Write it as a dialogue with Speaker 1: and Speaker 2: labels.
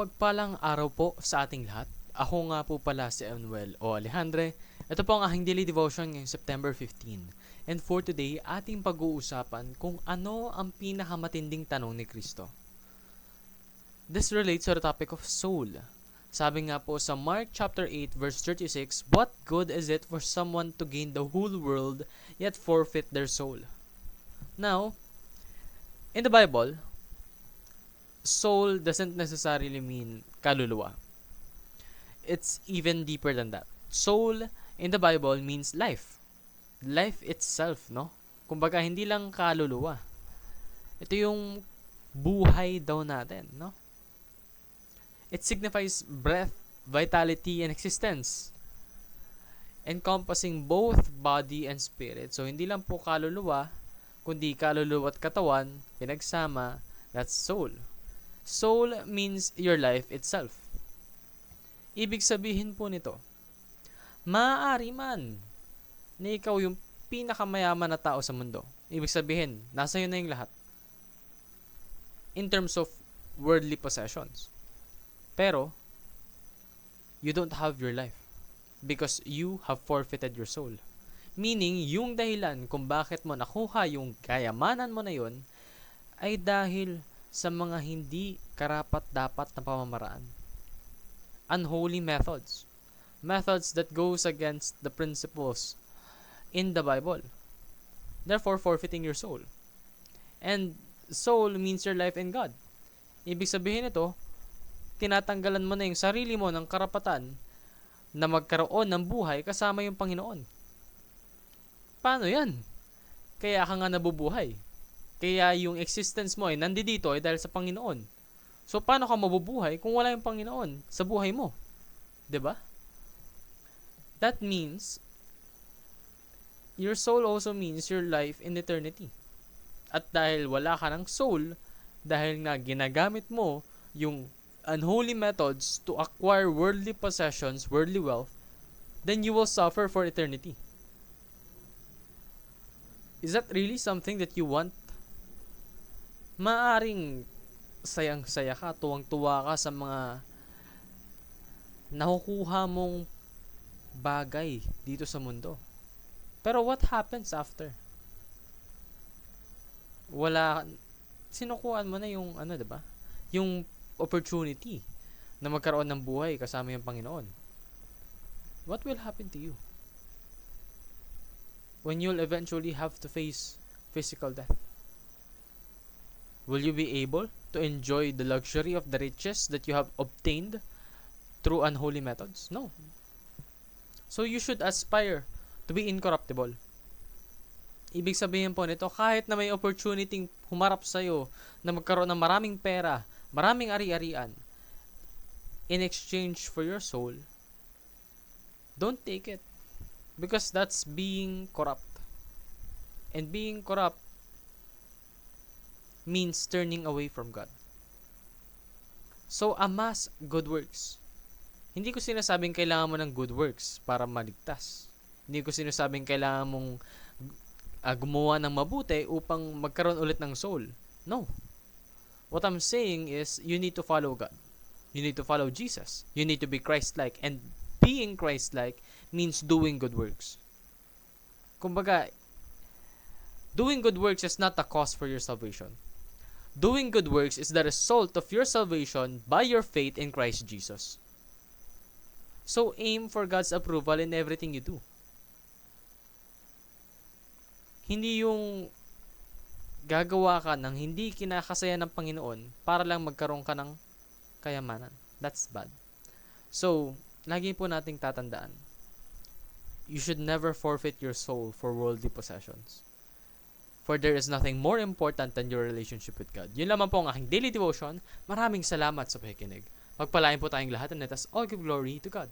Speaker 1: Mapagpalang araw po sa ating lahat. Ako nga po pala si Emmanuel o Alejandre. Ito po ang aking daily devotion ngayong September 15. And for today, ating pag-uusapan kung ano ang pinakamatinding tanong ni Kristo. This relates to the topic of soul. Sabi nga po sa Mark chapter 8 verse 36, "What good is it for someone to gain the whole world yet forfeit their soul?" Now, in the Bible, soul doesn't necessarily mean kaluluwa. It's even deeper than that. Soul in the Bible means life. Life itself, no? Kumbaga, hindi lang kaluluwa. Ito yung buhay daw natin, no? It signifies breath, vitality, and existence, encompassing both body and spirit. So, hindi lang po kaluluwa, kundi kaluluwa at katawan, pinagsama, that's soul. Soul means your life itself. Ibig sabihin po nito, maaari man na ikaw yung pinakamayaman na tao sa mundo. Ibig sabihin, nasa iyo na yung lahat. In terms of worldly possessions. Pero, you don't have your life because you have forfeited your soul. Meaning, yung dahilan kung bakit mo nakuha yung kayamanan mo na yun ay dahil sa mga hindi karapat-dapat na pamamaraan. Unholy methods. Methods that goes against the principles in the Bible. Therefore, forfeiting your soul. And soul means your life in God. Ibig sabihin nito, tinatanggalan mo na yung sarili mo ng karapatan na magkaroon ng buhay kasama yung Panginoon. Paano yan? Kaya ka nga nabubuhay. Kaya yung existence mo ay nandito ay dahil sa Panginoon. So, paano ka mabubuhay kung wala yung Panginoon sa buhay mo? 'Di ba? That means, your soul also means your life in eternity. At dahil wala ka ng soul, dahil nga ginagamit mo yung unholy methods to acquire worldly possessions, worldly wealth, then you will suffer for eternity. Is that really something that you want? Maaring sayang-saya ka, tuwang-tuwa ka sa mga nakukuha mong bagay dito sa mundo. Pero what happens after? Wala, sinukuhaan mo na yung diba? Yung opportunity na magkaroon ng buhay kasama yung Panginoon. What will happen to you when you'll eventually have to face physical death? Will you be able to enjoy the luxury of the riches that you have obtained through unholy methods? No. So you should aspire to be incorruptible. Ibig sabihin po nito, kahit na may opportunity humarap sa'yo na magkaroon ng maraming pera, maraming ari-arian, in exchange for your soul, don't take it. Because that's being corrupt. And being corrupt means turning away from God. So, amass good works. Hindi ko sinasabing kailangan mo ng good works para maligtas. Hindi ko sinasabing kailangan mong gumawa ng mabuti upang magkaroon ulit ng soul. No. What I'm saying is, you need to follow God. You need to follow Jesus. You need to be Christ-like. And being Christ-like means doing good works. Kumbaga, doing good works is not the cause for your salvation. Doing good works is the result of your salvation by your faith in Christ Jesus. So aim for God's approval in everything you do. Hindi yung gagawa ka ng hindi kinakasaya ng Panginoon para lang magkaroon ka ng kayamanan. That's bad. So, lagi po nating tatandaan, you should never forfeit your soul for worldly possessions. For there is nothing more important than your relationship with God. Yun lamang po ang aking daily devotion. Maraming salamat sa pakikinig. Pagpalain po tayong lahat and let us all give glory to God.